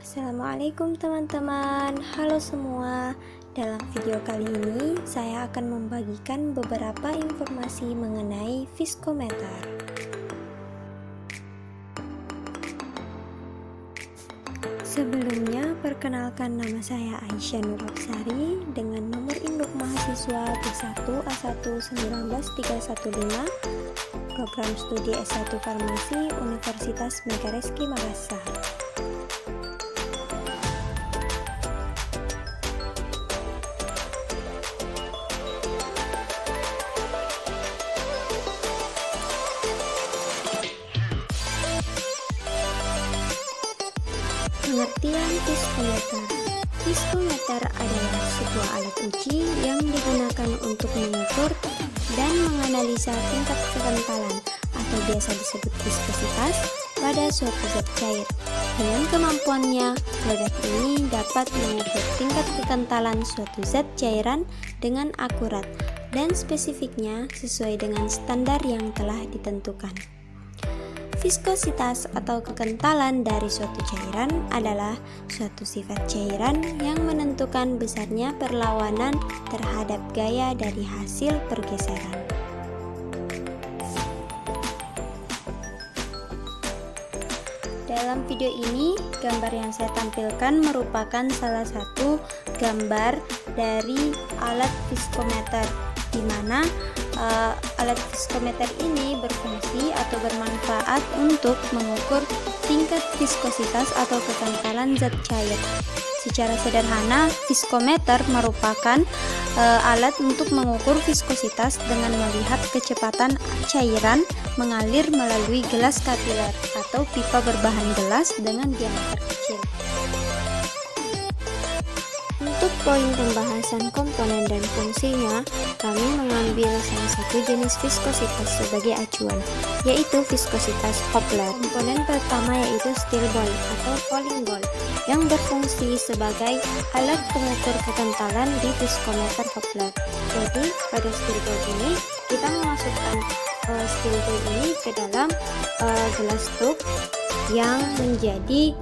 Assalamualaikum teman-teman, halo semua. Dalam video kali ini saya akan membagikan beberapa informasi mengenai viskometer. Sebelumnya, perkenalkan nama saya Aisyah Nurabsari dengan nomor induk mahasiswa B1A11915, program studi S1 Farmasi Universitas Megareski Makassar. Pengertian viskometer. Viskometer adalah sebuah alat uji yang digunakan untuk mengukur dan menganalisa tingkat kekentalan atau biasa disebut viskositas pada suatu zat cair. Dengan kemampuannya, produk ini dapat mengukur tingkat kekentalan suatu zat cairan dengan akurat dan spesifiknya sesuai dengan standar yang telah ditentukan. Viskositas atau kekentalan dari suatu cairan adalah suatu sifat cairan yang menentukan besarnya perlawanan terhadap gaya dari hasil pergeseran. Dalam video ini, gambar yang saya tampilkan merupakan salah satu gambar dari alat viskometer, di mana alat viskometer ini berfungsi atau bermanfaat untuk mengukur tingkat viskositas atau kekentalan zat cair. Secara sederhana, viskometer merupakan alat untuk mengukur viskositas dengan melihat kecepatan cairan mengalir melalui gelas kapiler atau pipa berbahan gelas dengan diameter kecil. Untuk poin pembahasan komponen dan fungsinya, kami mengambil salah satu jenis viskositas sebagai acuan, yaitu viskositas Hopler. Komponen pertama yaitu steel ball atau falling ball, yang berfungsi sebagai alat pengukur kekentalan di viskometer Hopler. Jadi, pada steel ball ini, kita memasukkan steel ball ini ke dalam gelas tub yang menjadi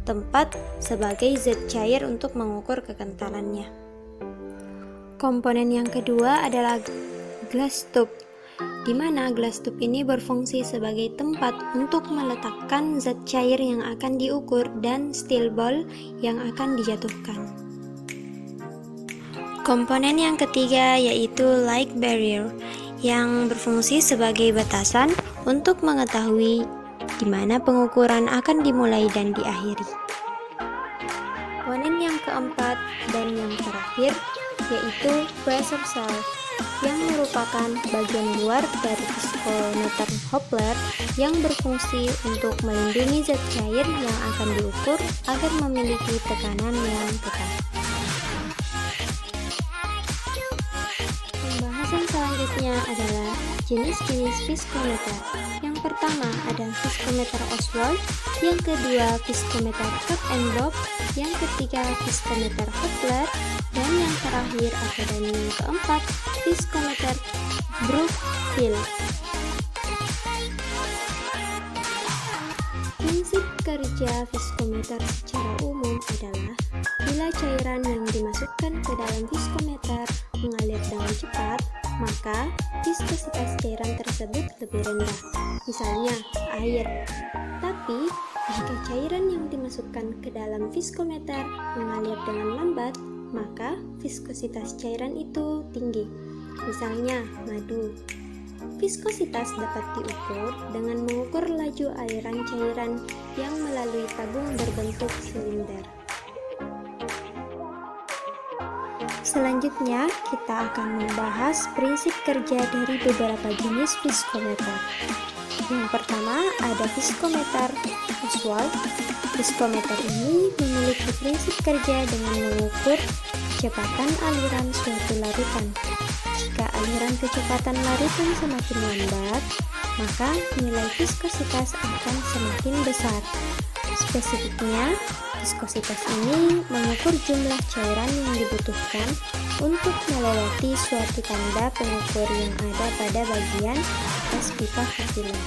tempat sebagai zat cair untuk mengukur kekentalannya. Komponen yang kedua adalah glass tube, di mana glass tube ini berfungsi sebagai tempat untuk meletakkan zat cair yang akan diukur dan steel ball yang akan dijatuhkan. Komponen yang ketiga yaitu light barrier, yang berfungsi sebagai batasan untuk mengetahui di mana pengukuran akan dimulai dan diakhiri. Komponen yang keempat dan yang terakhir yaitu pressure cell, yang merupakan bagian luar dari viskometer Hopler yang berfungsi untuk melindungi zat cair yang akan diukur agar memiliki tekanan yang tetap. Pembahasan selanjutnya adalah jenis-jenis viskometer. Yang pertama ada viskometer Oswald, yang kedua viskometer Cup and Bob, yang ketiga viskometer Hopler, dan yang terakhir atau yang keempat viskometer Brookfield. Prinsip kerja viskometer secara umum adalah bila cairan yang dimasukkan ke dalam viskometer mengalir dengan cepat, maka viskositas cairan tersebut lebih rendah, misalnya air. Tapi, jika cairan yang dimasukkan ke dalam viskometer mengalir dengan lambat, maka viskositas cairan itu tinggi, misalnya madu. Viskositas dapat diukur dengan mengukur laju aliran cairan yang melalui tabung berbentuk silinder. Selanjutnya, kita akan membahas prinsip kerja dari beberapa jenis viskometer. Yang pertama ada viskometer Oswald. Viskometer ini memiliki prinsip kerja dengan mengukur kecepatan aliran suatu larutan. Jika aliran kecepatan larutan semakin lambat, maka nilai viskositas akan semakin besar. Spesifiknya, viskositas ini mengukur jumlah cairan yang dibutuhkan untuk melewati suatu tanda pengukur yang ada pada bagian atas pipa kapiler.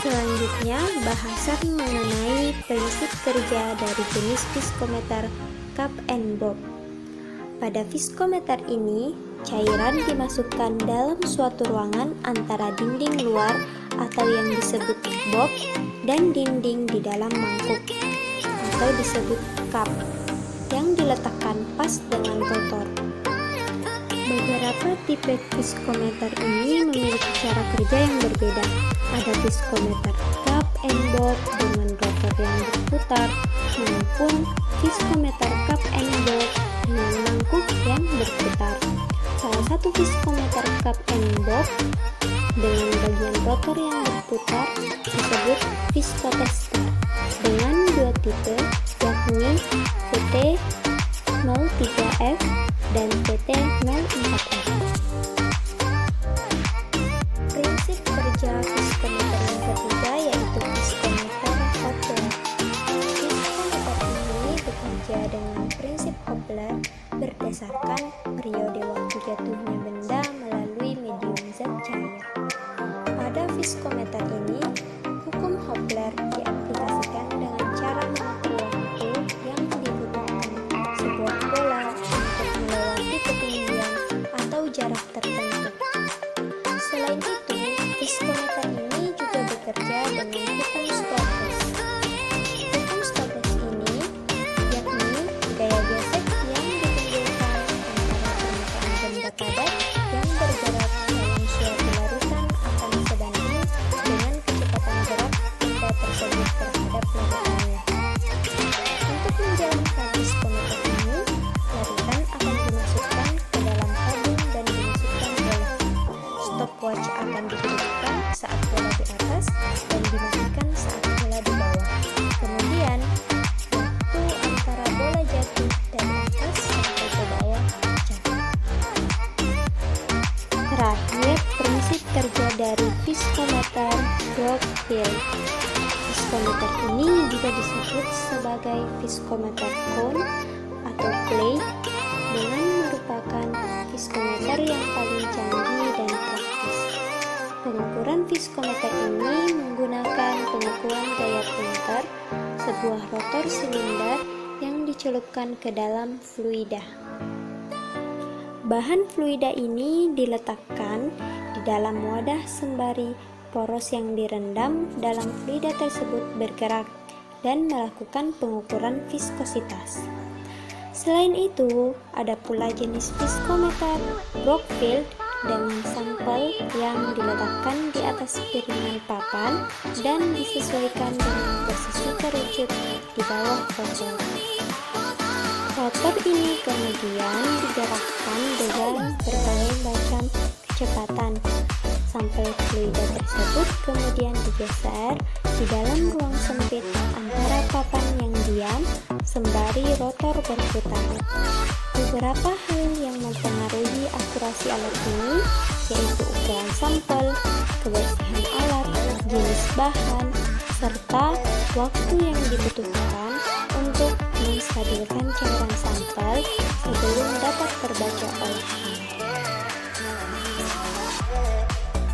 Selanjutnya, bahasan mengenai prinsip kerja dari jenis viskometer cup and bob. Pada viskometer ini, cairan dimasukkan dalam suatu ruangan antara dinding luar atau yang disebut bob dan dinding di dalam mangkuk atau disebut cup yang diletakkan pas dengan rotor. Beberapa tipe viskometer ini memiliki cara kerja yang berbeda. Ada viskometer cup and bob dengan rotor yang berputar maupun viskometer cup and bob dengan mangkuk yang berputar. Salah satu viskometer cup and bob dengan bagian rotor yang berputar disebut viskotester dengan dua tipe, yakni VT03F dan VT04F. Prinsip kerja viskometer yang ketiga yaitu viskometer Hopler. Viskometer ini bekerja dengan prinsip Hopler berdasarkan periode waktu jatuhnya benda melalui medium zat cair. Pada viskometer ini, hukum Hopler diaplikasikan dengan cara mengatur waktu yang dibutuhkan sebuah bola untuk melewati ketinggian atau jarak tertentu. Selain itu, viskometer ini juga bekerja dengan hukum Stokes. Hukum Stokes ini yakni gaya gesek yang ditimbulkan antara permukaan benda padat yang bergerak dalam suatu larutan akan sebanding dengan kecepatan gerak benda tersebut terhadap larutannya. Untuk menjalankan viskometer ini, larutan akan dimasukkan ke dalam tabung dan dimasukkan bola. Stopwatch akan dihidupkan saat bola di atas dan dimatikan saat bola di bawah. Kemudian, waktu antara bola jatuh dari atas sampai ke bawah jatuh. Terakhir, prinsip kerja dari viskometer Brockfield. Viskometer ini juga disebut sebagai viskometer cone atau plate dengan merupakan viskometer yang paling canggih dan praktis. Pengukuran viskometer ini menggunakan pengukuran gaya punter, sebuah rotor silinder yang dicelupkan ke dalam fluida. Bahan fluida ini diletakkan di dalam wadah sembari poros yang direndam dalam fluida tersebut bergerak dan melakukan pengukuran viskositas. Selain itu, ada pula jenis viskometer Brockfield dengan sampel yang diletakkan di atas piringan papan dan disesuaikan dengan posisi kerucut di bawah rotor. Rotor ini kemudian digerakkan dengan berbagai macam kecepatan. Sampel fluida tersebut kemudian digeser di dalam ruang sempit antara papan yang diam sembari rotor berputar. Beberapa hal yang mempengaruhi akurasi alat ini yaitu ukuran sampel, kebersihan alat, jenis bahan, serta waktu yang dibutuhkan untuk menstabilkan cairan sampel sebelum dapat terbaca oleh alat.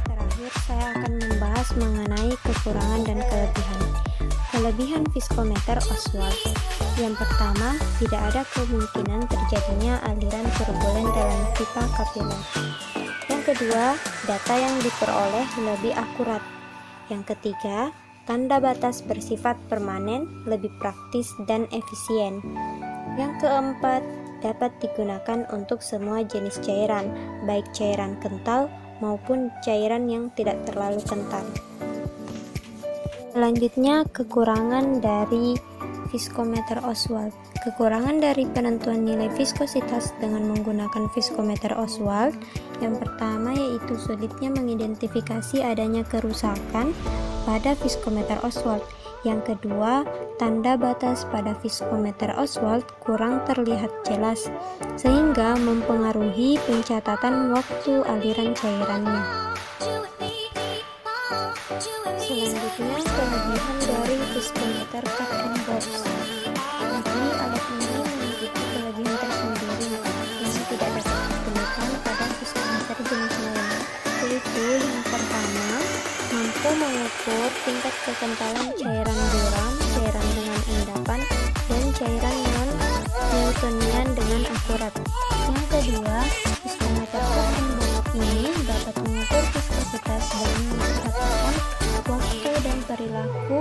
Terakhir, saya akan membahas mengenai kekurangan dan kelebihan. Kelebihan viskometer Oswald. Yang pertama, tidak ada kemungkinan terjadinya aliran turbulen dalam pipa kapiler. Yang kedua, data yang diperoleh lebih akurat. Yang ketiga, tanda batas bersifat permanen, lebih praktis dan efisien. Yang keempat, dapat digunakan untuk semua jenis cairan, baik cairan kental maupun cairan yang tidak terlalu kental. Selanjutnya, kekurangan dari viskometer Oswald. Kekurangan dari penentuan nilai viskositas dengan menggunakan viskometer Oswald. Yang pertama yaitu sulitnya mengidentifikasi adanya kerusakan pada viskometer Oswald. Yang kedua, tanda batas pada viskometer Oswald kurang terlihat jelas, sehingga mempengaruhi pencatatan waktu aliran cairannya. Selanjutnya, kelebihan dari viskometer cup and bob. Jadi, alat ini memiliki kelebihan tersendiri yang tidak dapat ditemukan pada viskometer jenis lain, yaitu yang pertama, mampu Untuk mengukur tingkat kekentalan cairan buram, cairan dengan endapan, dan cairan non-Newtonian dengan akurat. Yang kedua, viskometer cup and bob ini dapat mengukur viskositas dan memperhatikan waktu dan perilaku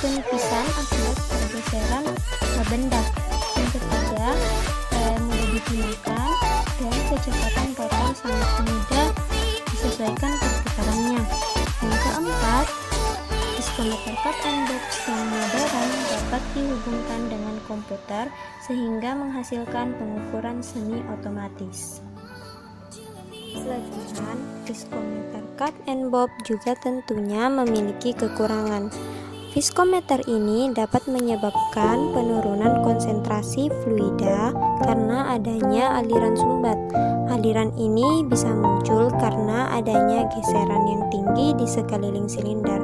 penipisan akibat pergeseran benda. Yang ketiga, mudah digunakan dan kecepatan total sangat mudah disesuaikan perputarannya. Yang keempat, viskometer cup and bob yang modern dapat dihubungkan dengan komputer sehingga menghasilkan pengukuran semi otomatis. Selanjutnya, viskometer cup and bob juga tentunya memiliki kekurangan. Viskometer ini dapat menyebabkan penurunan konsentrasi fluida karena adanya aliran sumbat. Aliran ini bisa muncul karena adanya geseran yang tinggi di sekeliling silinder.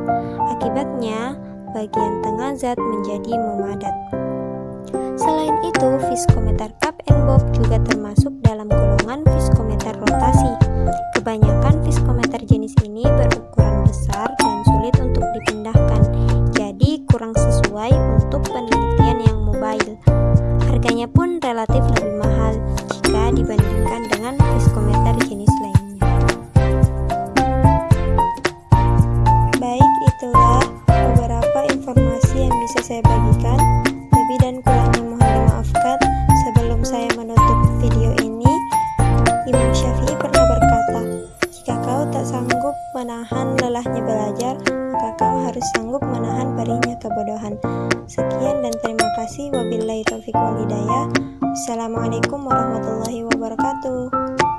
Akibatnya, bagian tengah zat menjadi memadat. Selain itu, viskometer cup and bob juga termasuk dalam golongan viskometer rotasi. Kebanyakan viskometer jenis ini berukuran besar dan sulit untuk dipindahkan, jadi kurang sesuai untuk penelitian yang mobile. Harganya pun relatif lebih mahal jika dibandingkan dengan viskometer jenis lainnya. Baik, itulah beberapa informasi yang bisa saya bagikan. Lebih dan kurangnya mohon dimaafkan. Sebelum saya menutup video ini, Imam Syafi'i pernah berkata, "Jika kau tak sanggup menahan lelahnya belajar, maka kau harus sanggup menahan perihnya kebodohan." Sekian dan terima kasih. Wabillahi taufiq wal hidayah. Wassalamualaikum warahmatullahi wabarakatuh.